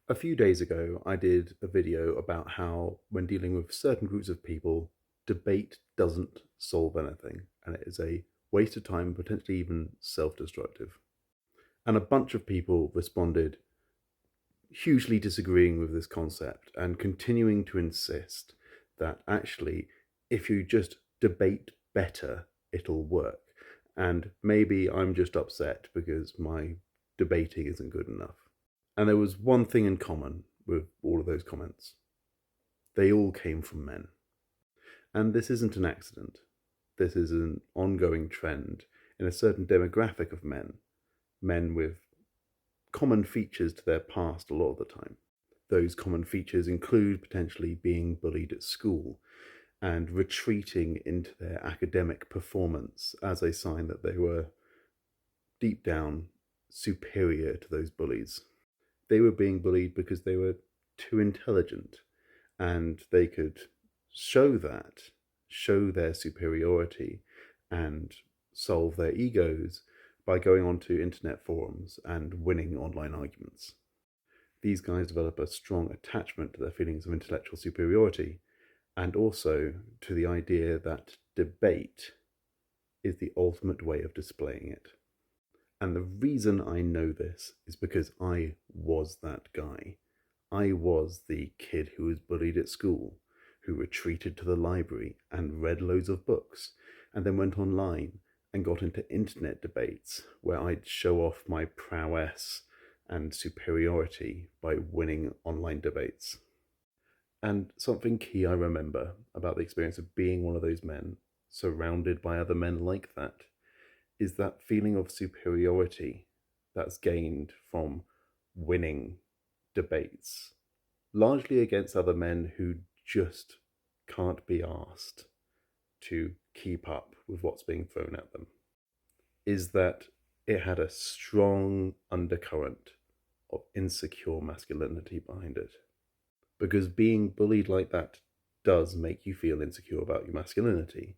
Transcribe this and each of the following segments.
A few days ago, I did a video about how, when dealing with certain groups of people, debate doesn't solve anything, and it is a waste of time, potentially even self destructive. And a bunch of people responded hugely disagreeing with this concept and continuing to insist that actually, if you just debate better, it'll work. And maybe I'm just upset because my debating isn't good enough. And there was one thing in common with all of those comments: they all came from men. And this isn't an accident. This is an ongoing trend in a certain demographic of men, men with common features to their past a lot of the time. Those common features include potentially being bullied at school and retreating into their academic performance as a sign that they were deep down superior to those bullies. They were being bullied because they were too intelligent, and they could show their superiority and solve their egos by going onto internet forums and winning online arguments. These guys develop a strong attachment to their feelings of intellectual superiority, and also to the idea that debate is the ultimate way of displaying it. And the reason I know this is because I was that guy. I was the kid who was bullied at school, who retreated to the library and read loads of books, and then went online and got into internet debates where I'd show off my prowess and superiority by winning online debates. And something key I remember about the experience of being one of those men, surrounded by other men like that, is that feeling of superiority that's gained from winning debates, largely against other men who just can't be asked to keep up with what's being thrown at them, is that it had a strong undercurrent of insecure masculinity behind it. Because being bullied like that does make you feel insecure about your masculinity.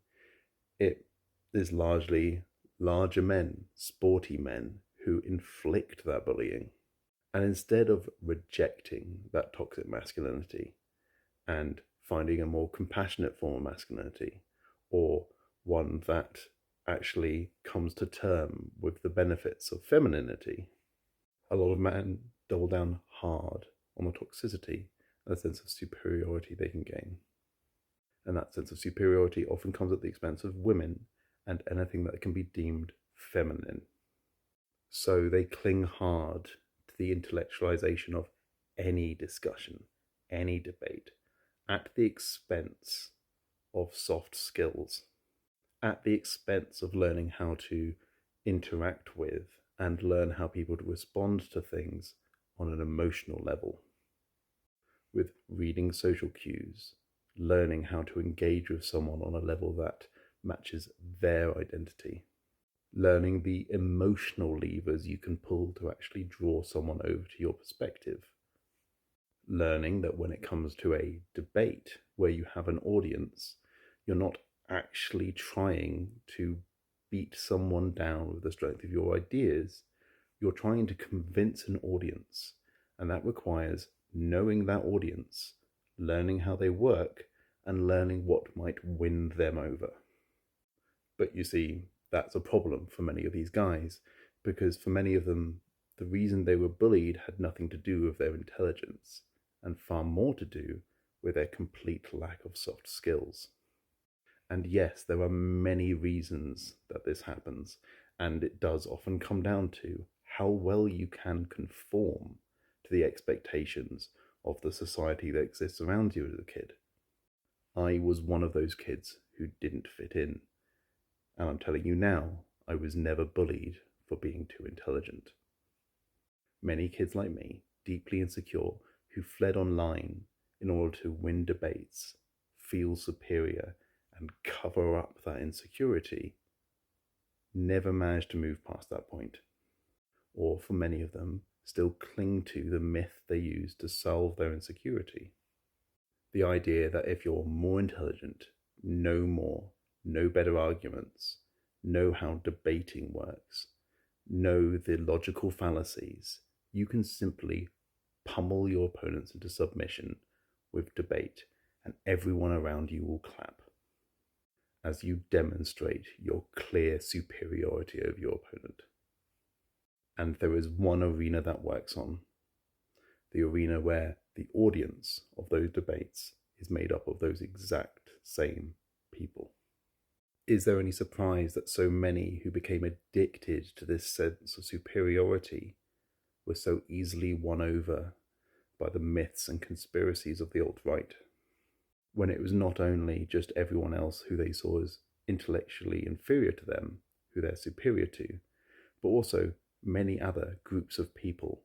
It is largely larger men, sporty men, who inflict that bullying. And instead of rejecting that toxic masculinity and finding a more compassionate form of masculinity, or one that actually comes to term with the benefits of femininity, a lot of men double down hard on the toxicity and the sense of superiority they can gain. And that sense of superiority often comes at the expense of women and anything that can be deemed feminine. So they cling hard to the intellectualization of any discussion, any debate, at the expense of soft skills, at the expense of learning how to interact with and learn how people to respond to things on an emotional level, with reading social cues, learning how to engage with someone on a level that matches their identity, learning the emotional levers you can pull to actually draw someone over to your perspective, learning that when it comes to a debate where you have an audience, you're not actually trying to beat someone down with the strength of your ideas, you're trying to convince an audience, and that requires knowing that audience, learning how they work, and learning what might win them over. But you see, that's a problem for many of these guys, because for many of them, the reason they were bullied had nothing to do with their intelligence, and far more to do with their complete lack of soft skills. And yes, there are many reasons that this happens, and it does often come down to how well you can conform to the expectations of the society that exists around you as a kid. I was one of those kids who didn't fit in, and I'm telling you now, I was never bullied for being too intelligent. Many kids like me, deeply insecure, who fled online in order to win debates, feel superior, and cover up that insecurity, never managed to move past that point. Or for many of them, still cling to the myth they use to solve their insecurity. The idea that if you're more intelligent, know more, know better arguments, know how debating works, know the logical fallacies, you can simply pummel your opponents into submission with debate, and everyone around you will clap as you demonstrate your clear superiority over your opponent. And there is one arena that works on, the arena where the audience of those debates is made up of those exact same people. Is there any surprise that so many who became addicted to this sense of superiority were so easily won over by the myths and conspiracies of the alt-right, when it was not only just everyone else who they saw as intellectually inferior to them, who they're superior to, but also many other groups of people,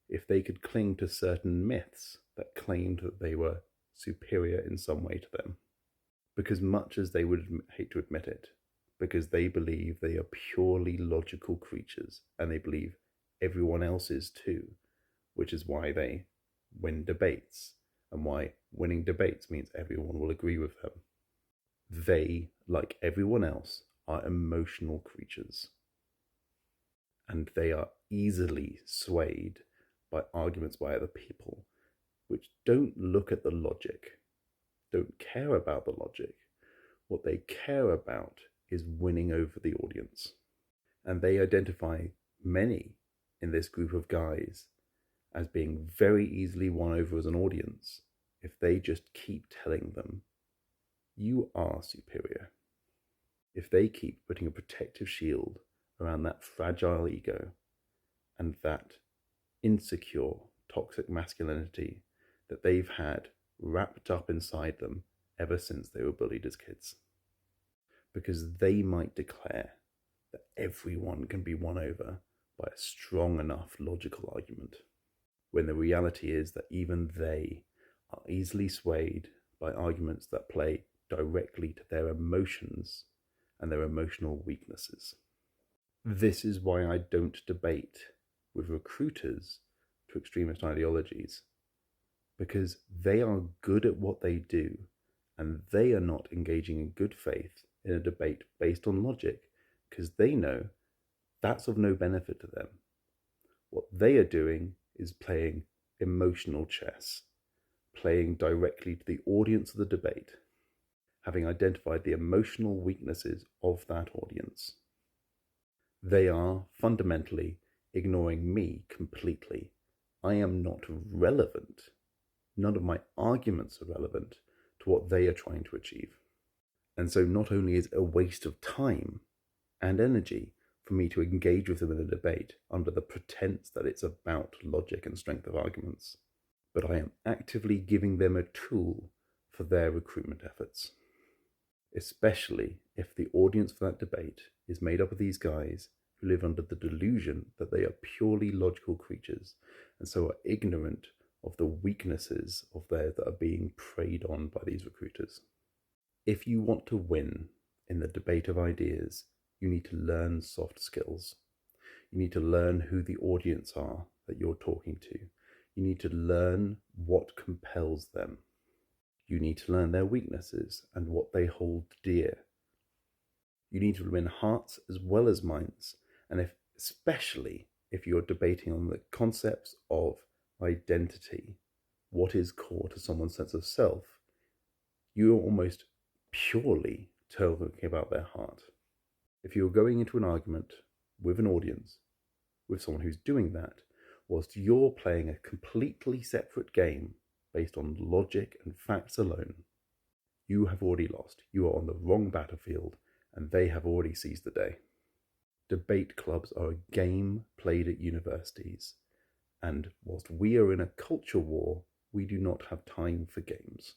if they could cling to certain myths that claimed that they were superior in some way to them. Because much as they would hate to admit it, because they believe they are purely logical creatures, and they believe everyone else is too, which is why they win debates, and why winning debates means everyone will agree with them. They, like everyone else, are emotional creatures, and they are easily swayed by arguments by other people, which don't look at the logic, don't care about the logic. What they care about is winning over the audience. And they identify many in this group of guys as being very easily won over as an audience if they just keep telling them, you are superior. If they keep putting a protective shield around that fragile ego and that insecure, toxic masculinity that they've had wrapped up inside them ever since they were bullied as kids. Because they might declare that everyone can be won over by a strong enough logical argument, when the reality is that even they are easily swayed by arguments that play directly to their emotions and their emotional weaknesses. This is why I don't debate with recruiters to extremist ideologies, because they are good at what they do, and they are not engaging in good faith in a debate based on logic, because they know that's of no benefit to them. What they are doing is playing emotional chess, playing directly to the audience of the debate, having identified the emotional weaknesses of that audience. They are fundamentally ignoring me completely. I am not relevant. None of my arguments are relevant to what they are trying to achieve. And so not only is it a waste of time and energy for me to engage with them in a debate under the pretense that it's about logic and strength of arguments, but I am actively giving them a tool for their recruitment efforts. Especially if the audience for that debate is made up of these guys who live under the delusion that they are purely logical creatures, and so are ignorant of the weaknesses of theirs that are being preyed on by these recruiters. If you want to win in the debate of ideas, you need to learn soft skills. You need to learn who the audience are that you're talking to. You need to learn what compels them. You need to learn their weaknesses and what they hold dear. You need to win hearts as well as minds, and especially if you're debating on the concepts of identity, what is core to someone's sense of self, you are almost purely talking about their heart. If you're going into an argument with an audience, with someone who's doing that, whilst you're playing a completely separate game based on logic and facts alone, you have already lost. You are on the wrong battlefield, and they have already seized the day. Debate clubs are a game played at universities, and whilst we are in a culture war, we do not have time for games.